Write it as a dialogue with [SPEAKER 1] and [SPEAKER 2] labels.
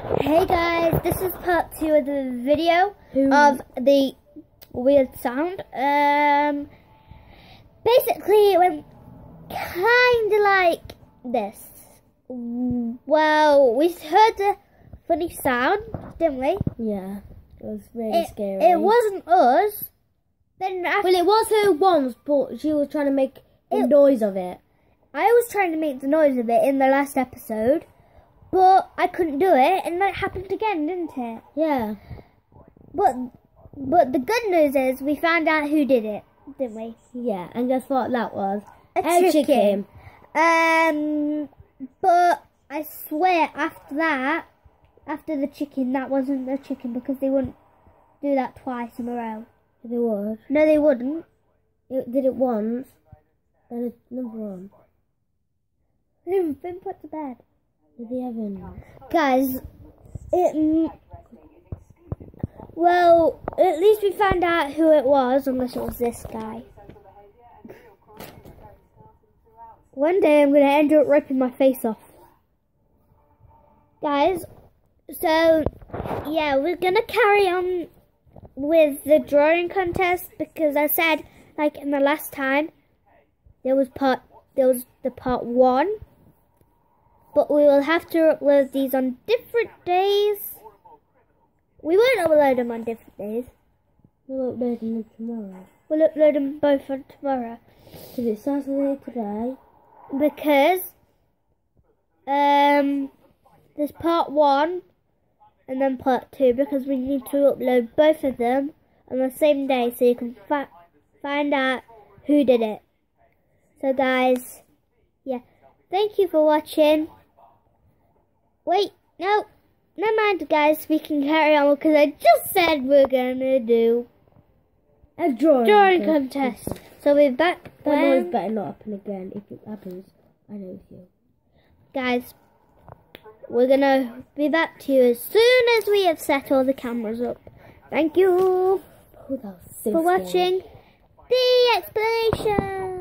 [SPEAKER 1] Hey guys, this is part 2 of the video of the weird sound. Basically it went kinda like this. Well, we heard a funny sound, didn't we?
[SPEAKER 2] Yeah, it was really scary.
[SPEAKER 1] It wasn't us. Then after,
[SPEAKER 2] well, it was her once, but she was trying to make the noise of it.
[SPEAKER 1] I was trying to make the noise of it in the last episode, but I couldn't do it, and that happened again, didn't it?
[SPEAKER 2] Yeah.
[SPEAKER 1] But the good news is we found out who did it, didn't we?
[SPEAKER 2] Yeah, and guess what that was?
[SPEAKER 1] A chicken. But I swear after the chicken, that wasn't the chicken, because they wouldn't do that twice in a row.
[SPEAKER 2] They would.
[SPEAKER 1] No, they wouldn't.
[SPEAKER 2] It did it once, then another one.
[SPEAKER 1] They've been put to bed.
[SPEAKER 2] They haven't.
[SPEAKER 1] Guys, well, at least we found out who it was, unless it was this guy. One day I'm going to end up ripping my face off. Guys, so, yeah, we're going to carry on with the drawing contest, because I said, like in the last time, there was the part 1. But we will have to upload these on different days. We won't upload them on different days.
[SPEAKER 2] We'll upload them tomorrow.
[SPEAKER 1] We'll upload them both on tomorrow.
[SPEAKER 2] Because it's Saturday today.
[SPEAKER 1] Because there's part 1 and then part 2, because we need to upload both of them on the same day so you can find out who did it. So guys, yeah, thank you for watching. Wait, no, never mind guys, we can carry on, because I just said we're gonna do
[SPEAKER 2] a drawing contest.
[SPEAKER 1] So we're back
[SPEAKER 2] then. That noise better not happen again. If it happens, I know it's you.
[SPEAKER 1] Guys, we're gonna be back to you as soon as we have set all the cameras up. Thank you
[SPEAKER 2] for
[SPEAKER 1] watching the explanation.